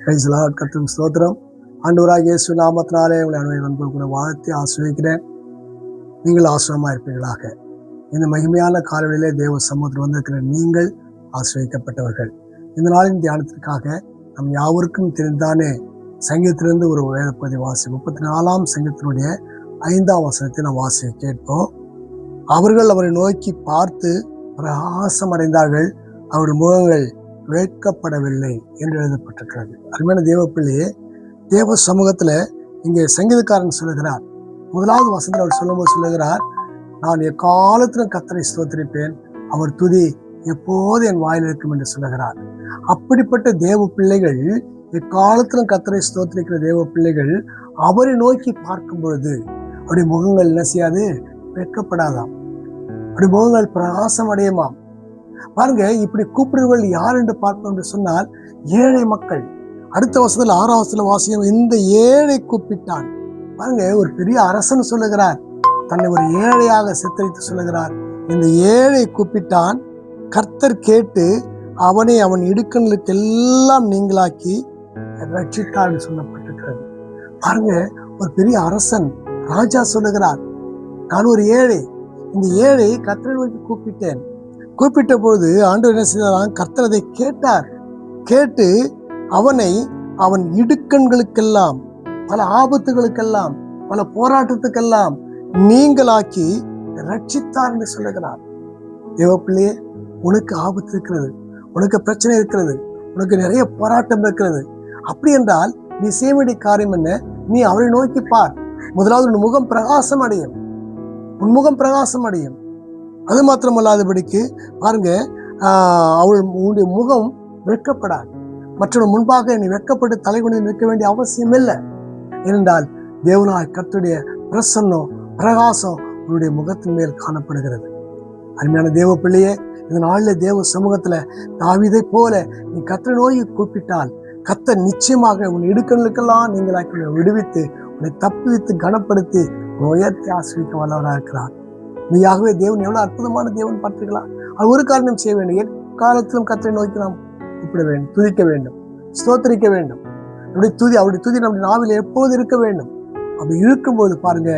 கர்த்தருக்கு ஸ்தோத்திரம். ஆண்டவராகிய இயேசு நாமத்தினாலே உங்களை அன்பு கூட வாழ்த்தி ஆசீர்வதிக்கிறேன். நீங்கள் ஆசீர்வாதமா இருப்பீர்களாக. இந்த மகிமையான காலவெளியிலே தேவ சமூகத்தில் வந்திருக்கிற நீங்கள் ஆசீர்வதிக்கப்பட்டவர்கள். இந்த நாளின் தியானத்திற்காக நம் யாவருக்கும் தெரிந்தானே சங்கீதத்திலிருந்து ஒரு வேத பகுதி 34ஆம் சங்கீதத்தினுடைய 5ஆம் வசனத்தை நாம் வாசிக்க கேட்போம். அவர்கள் அவரை நோக்கி பார்த்து பிரகாசம் அடைந்தார்கள், அவருடைய முகங்கள் வேட்கப்படவில்லை என்று எழுதப்பட்டிருக்கிறது. அருமையான தேவ பிள்ளையே, தேவ சமூகத்துல இங்கே சங்கீதக்காரன் சொல்லுகிறார். முதலாவது வசனத்தில் அவர் சொல்லும்போது சொல்லுகிறார், நான் எக்காலத்திலும் கர்த்தரை ஸ்தோத்திரிப்பேன், அவர் துதி எப்போது என் வாயில் இருக்கும் என்று சொல்லுகிறார். அப்படிப்பட்ட தேவ பிள்ளைகள், எக்காலத்திலும் கர்த்தரை ஸ்தோத்திரிக்கிற தேவ பிள்ளைகள் அவரை நோக்கி பார்க்கும் பொழுது அவருடைய முகங்கள் என்ன செய்யாது? வெட்கப்படாதாம். அவருடைய முகங்கள் பிரகாசம் அடையுமாம். பாருங்க, இப்படி கூப்பிடுவர்கள் யார் என்று பார்ப்போம் என்று சொன்னால் ஏழை மக்கள். அடுத்த வசனத்தில் 6ஆம் வசனத்தில் வாசியம், இந்த ஏழை கூப்பிட்டான். பாருங்க, ஒரு பெரிய அரசன் சொல்லுகிறார், தன்னை ஒரு ஏழையாக சித்தரித்து சொல்லுகிறார். இந்த ஏழை கூப்பிட்டான், கர்த்தர் கேட்டு அவனை அவன் இடுக்கண்களுக்கு எல்லாம் நீங்களாக்கி ரட்சித்தார் என்று சொல்லப்பட்டிருக்கிறது. பாருங்க, ஒரு பெரிய அரசன் ராஜா சொல்லுகிறார், நான் ஒரு ஏழை, இந்த ஏழை கர்த்தரை நோக்கி கூப்பிட்டேன். கூப்பிட்ட பொழுது ஆண்டவர் என்ன செய்தார்? கர்த்தர் அதை கேட்டார். கேட்டு அவனை அவன் இடுக்கண்களுக்கெல்லாம், பல ஆபத்துகளுக்கெல்லாம், பல போராட்டத்துக்கெல்லாம் நீங்களாக்கி ரட்சித்தார் என்று சொல்லுகிறார். தேவப்பிள்ளையே, உனக்கு ஆபத்து இருக்கிறது, உனக்கு பிரச்சனை இருக்கிறது, உனக்கு நிறைய போராட்டம் இருக்கிறது. அப்படி என்றால் நீ செய்ய வேண்டிய காரியம் என்ன? நீ அவரை நோக்கி பார். முதலாவது உன் முகம் பிரகாசம் அடையும், உன் முகம் பிரகாசம் அடையும். அது மாத்திரமல்லாதபடிக்கு பாருங்க, உன்னுடைய முகம் வெட்கப்படாது. மற்றொரு முன்பாக நீ வெட்கப்பட்டு தலை குனிந்து நிற்க வேண்டிய அவசியம் இல்லை. ஏனென்றால் தேவனாய் கர்த்தருடைய பிரசன்னம், பிரகாசம் உன்னுடைய முகத்தின் மேல் காணப்படுகிறது. அருமையான தேவ பிள்ளையே, இந்த நாளில் தேவ சமூகத்துல தாவீதை போல நீ கர்த்தரை நோக்கி கூப்பிட்டால் கர்த்தர் நிச்சயமாக உன் இடுக்கண்களுக்கெல்லாம் நீங்களாக்கி விடுவித்து உன்னை தப்புவித்து கனப்படுத்தி உயர்த்தி ஆசீர்வதிக்க வல்லவராக இருக்கிறார். நீயாகவே தேவன் எவ்வளவு அற்புதமான தேவன் பார்த்தீர்களா? அது ஒரு காரணம் செய்ய வேண்டும். எக்காலத்திலும் கர்த்தரை நோக்கி நாம் கூப்பிட வேண்டும், துதிக்க வேண்டும், ஸ்தோத்திரிக்க வேண்டும். அவருடைய துதி நம்முடைய நாவில் எப்போது இருக்க வேண்டும். அப்படி இருக்கும்போது பாருங்க,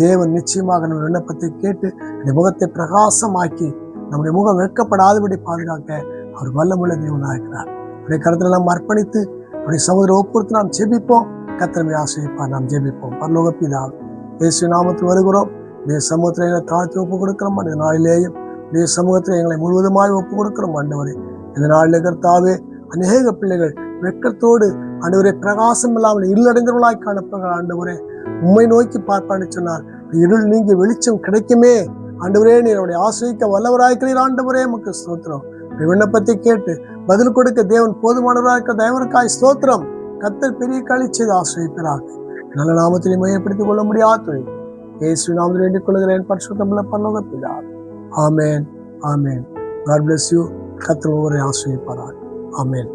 தேவன் நிச்சயமாக நம்ம விண்ணப்பத்தை கேட்டு அந்த முகத்தை பிரகாசமாக்கி நம்முடைய முகம் வெட்கப்படாதபடி பாதுகாக்க அவர் வல்லமுள்ள தேவனாக இருக்கிறார். அவருடைய கருத்துல நாம் அர்ப்பணித்து அவருடைய சமுதிர ஒப்புறுத்து நாம் ஜெபிப்போம். கர்த்தரை ஆசீர்வதிப்பார். நாம் ஜெபிப்போம். பரலோக பிதாவே, இயேசு நாமத்தில் வருகிறோம். இந்த சமூகத்தில் எங்களை தாழ்த்தி ஒப்பு கொடுக்கிறோம். இந்த நாளிலேயும் இந்த சமூகத்தில் எங்களை முழுவதுமாய் ஒப்பு கொடுக்கிறோம். ஆண்டவரே, இந்த நாளில் கர்த்தாவே, அநேக பிள்ளைகள் வெட்கத்தோடு ஆண்டவரே பிரகாசம் இல்லாமல் இருளடைந்தவர்களாய் காணப்படுகிற ஆண்டவரே, உம்மை நோக்கி பார்ப்பான்னு சொன்னார், இருள் நீங்கி வெளிச்சம் கிடைக்குமே. ஆண்டவரே, நீருடைய ஆசிரிக்க வல்லவராய்க்கிறீர். ஆண்டவரே, நமக்கு ஸ்தோத்திரம். விண்ணப்பத்தை கேட்டு பதில் கொடுக்க தேவன் போதுமானவராக இருக்க தயவருக்காய் ஸ்தோத்திரம். கர்த்தர் பெரிய காரியங்களை செய்து ஆசிரியப்பாராக. நல்ல நாமத்திலே மையப்படுத்திக் கொள்ள முடியாது இயேசு நாமத்தில் வேண்டிக் கொள்கிறேன். பரிசுத்தமுள்ள பரலோக பிதாவே, ஆமென், ஆமென். God bless you. கர்த்தர் ஒவ்வொரு ஆசீர்வதிப்பாராக. ஆமென்.